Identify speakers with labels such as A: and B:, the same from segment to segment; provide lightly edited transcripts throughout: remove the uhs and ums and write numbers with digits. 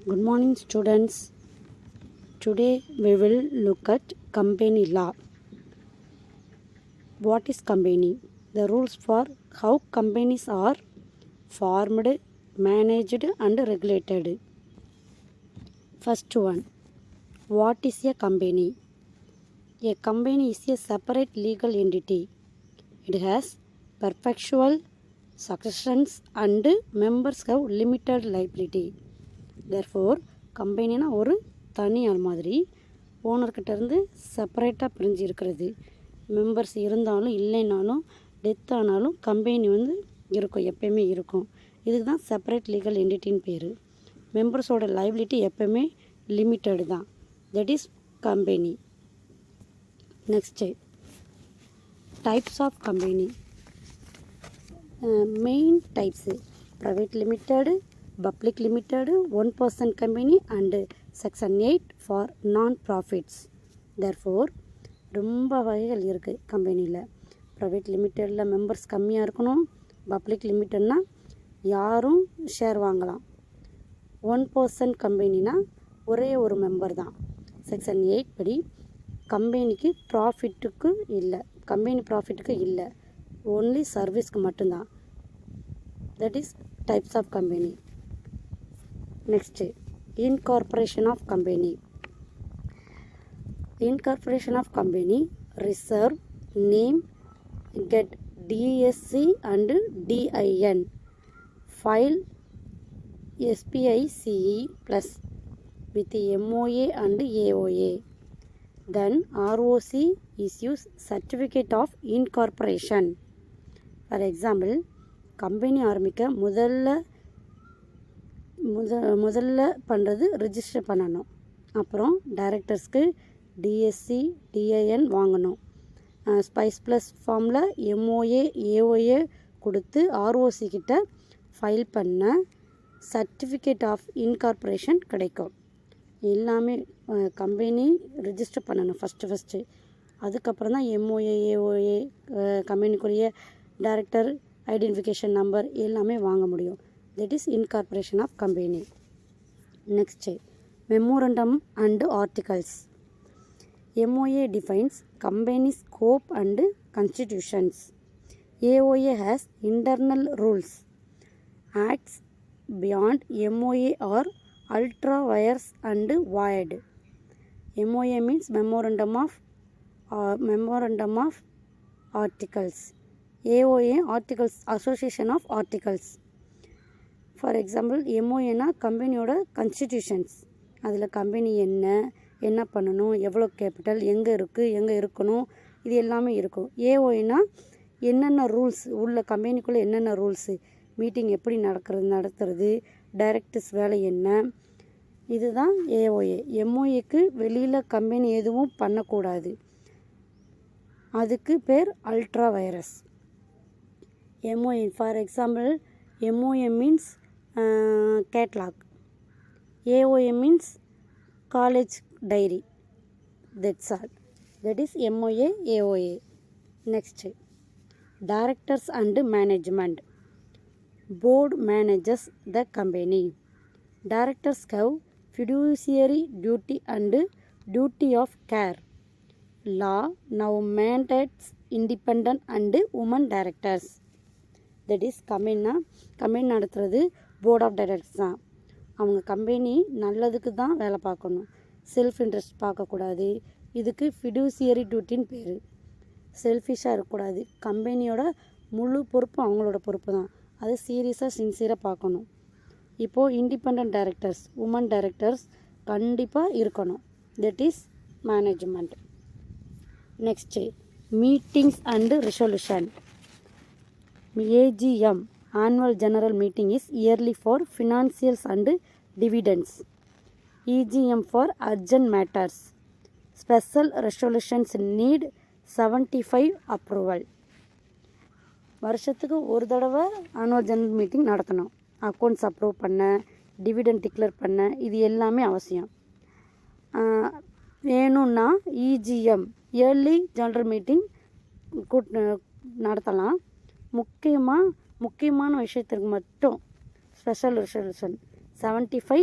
A: Good morning, students. Today we will look at company law. What is company? The rules for how companies are formed, managed, and regulated. First one, what is a company? A company is a separate legal entity. It has perpetual successions and members have limited liability. Therefore, கம்பெனினா ஒரு தனியார் மாதிரி ஓனர்கிட்ட இருந்து செப்பரேட்டாக பிரிஞ்சு இருக்கிறது. Members இருந்தாலும் இல்லைனாலும் டெத் ஆனாலும் கம்பெனி இருக்கும், எப்பயுமே இருக்கும். இதுக்கு தான் செப்பரேட் லீகல் என்டிட்டின்னு பேர். மெம்பர்ஸோட லைபிலிட்டி எப்பயுமே லிமிட்டடு தான். That is company. Next types of company. Main types private limited, public limited, one person company and section 8 for non profits. Therefore ரொம்ப வகைகள் இருக்குது கம்பெனியில். ப்ரைவேட் லிமிட்டடில் மெம்பர்ஸ் கம்மியாக இருக்கணும். பப்ளிக் லிமிட்டட்னால் யாரும் ஷேர் வாங்கலாம். ஒன் பர்சன் கம்பெனினா ஒரே ஒரு மெம்பர் தான். செக்ஷன் 8 படி கம்பெனிக்கு ப்ராஃபிட்டுக்கு இல்லை, கம்பெனி ப்ராஃபிட்டுக்கு இல்லை, ஓன்லி சர்வீஸ்க்கு மட்டும்தான். That is types of company. Next incorporation of company. Incorporation of company, reserve, name, get DSC and DIN, file SPICE plus with MOA and AOA. Then ROC issues certificate of incorporation. For example, company ஆரம்பிக்க முதல்ல பண்ணுறது register பண்ணணும். அப்புறம் டைரக்டர்ஸ்க்கு DSC DIN வாங்கணும். SPICe plus ஃபார்மில் MOA AOA கொடுத்து ROC கிட்ட ஃபைல் பண்ண சர்டிஃபிகேட் ஆஃப் இன்கார்பரேஷன் கிடைக்கும். எல்லாமே கம்பெனி ரிஜிஸ்டர் பண்ணணும் ஃபஸ்ட்டு. அதுக்கப்புறம் தான் எம்ஓஏ ஏஓஏ கம்பெனிக்குரிய டைரக்டர் ஐடென்டிஃபிகேஷன் நம்பர் எல்லாமே வாங்க முடியும். That is incorporation of company. Next memorandum and articles. MOA defines company scope and constitutions. AOA has internal rules. Acts beyond MOA are ultra vires and void. MOA means memorandum of articles. AOA articles, association of articles. For example, MOA na கம்பெனியோட constitutions. அதில் company என்ன பண்ணணும், எவ்வளோ capital, எங்கே இருக்குது, எங்கே இருக்கணும், இது எல்லாமே இருக்கும். ஏஓஏனா என்னென்ன ரூல்ஸ் உள்ள கம்பெனிக்குள்ளே என்னென்ன ரூல்ஸு, மீட்டிங் எப்படி நடத்துறது, டைரக்டர்ஸ் வேலை என்ன, இதுதான் ஏஓஏ. எம்ஓஏக்கு வெளியில் கம்பெனி எதுவும் பண்ணக்கூடாது. அதுக்கு பேர் ultra vires. MOA for example MOA means catalogue, AOA means college diary. That's all. That is MOA, AOA. Next, directors and management. Board manages the company. Directors have fiduciary duty and duty of care. Law now mandates independent and women directors. That is company நடத்துறது board of directors தான். அவங்க company நல்லதுக்கு தான் வேலை பார்க்கணும், self interest பார்க்கக்கூடாது. இதுக்கு ஃபிடூசியரி டியூட்டின்னு பேர். செல்ஃபிஷாக இருக்கக்கூடாது. கம்பெனியோட முழு பொறுப்பு அவங்களோட பொறுப்பு தான். அது சீரியஸாக சின்சியராக பார்க்கணும். இப்போது இண்டிபெண்ட் டைரக்டர்ஸ், உமன் டைரக்டர்ஸ் கண்டிப்பாக இருக்கணும். That is management. Next meetings and resolution. AGM, annual general meeting, is yearly for financials and dividends. EGM for urgent matters. Special resolutions need 75 approval. வருஷத்துக்கு ஒரு தடவை ஆனுவல் ஜெனரல் மீட்டிங் நடத்தணும். Accounts approve பண்ண, dividend declare பண்ண, இது எல்லாமே அவசியம். வேணும்னா EGM இயர்லி ஜெனரல் மீட்டிங் நடத்தலாம். முக்கியமான விஷயத்திற்கு மட்டும் ஸ்பெஷல் ரெசல்யூஷன் 75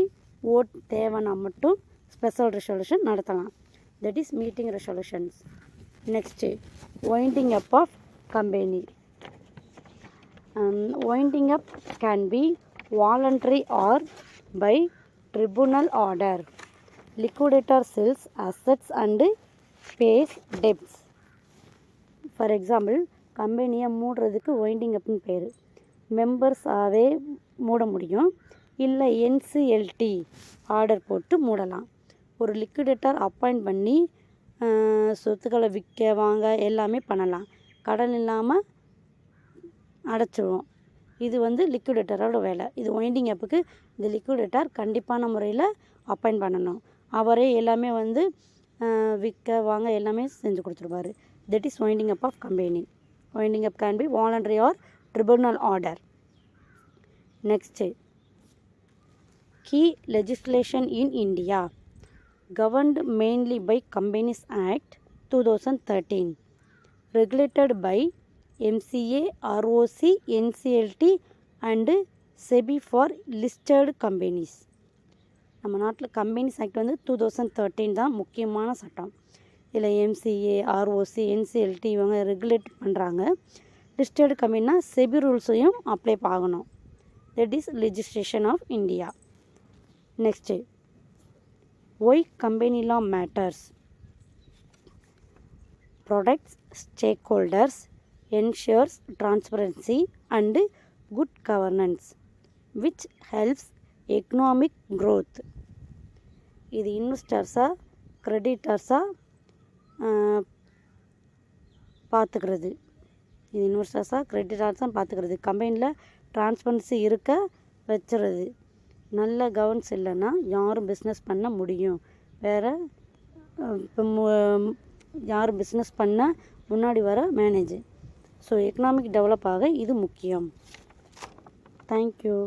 A: ஓட் தேவைன்னா மட்டும் ஸ்பெஷல் ரெசல்யூஷன் நடத்தலாம். That is meeting resolutions. Next winding up of company. Winding up can be voluntary or by tribunal order. Liquidator sells assets and pays debts. For example கம்பெனியை மூடுறதுக்கு winding அப்னு பேர். மெம்பர்ஸாகவே மூட முடியும், இல்லை NCLT order போட்டு மூடலாம். ஒரு லிக்விடேட்டர் அப்பாயிண்ட் பண்ணி சொத்துக்களை விற்க வாங்க எல்லாமே பண்ணலாம். கடன் இல்லாமல் அடைச்சிடுவோம். இது லிக்விடேட்டரோட வேலை. இது வைண்டிங் அப்புக்கு இந்த லிக்விடேட்டர் கண்டிப்பான முறையில் அப்பாயிண்ட் பண்ணணும். அவரே எல்லாமே விற்க வாங்க எல்லாமே செஞ்சு கொடுத்துருவாரு. That is winding up of company. Winding up can be voluntary or tribunal order. Next key legislation in India governed mainly by Companies Act 2013, regulated by MCA, ROC, NCLT and SEBI for listed companies. நம்ம நாட்டில் companies act 2013 தான் முக்கியமான சட்டம். இதில் MCA, ROC, NCLT இவங்க regulate பண்ணுறாங்க. Listed கம்பெனினா செபி ரூல்ஸையும் அப்ளை ஆகணும். That is legislation of India. Next why company law matters. protects stakeholders, ensures transparency and good governance, which helps economic growth. இது இன்வெஸ்டர்ஸாக கிரெடிட்டர்ஸாக பார்த்துக்கிறது. இது இன்வெஸ்டர்ஸாக கிரெடிட்டர்ஸாக பார்த்துக்கிறது. கம்பெனியில் டிரான்ஸ்பரன்சி இருக்க வச்சுறது. நல்ல கவர்னன்ஸ் இல்லைன்னா யாரும் பிஸ்னஸ் பண்ண முடியும். வேறு இப்போ யார் பிஸ்னஸ் பண்ண முன்னாடி வர மேனேஜ். ஸோ எக்கனாமிக் டெவலப் ஆக இது முக்கியம். தேங்க்யூ.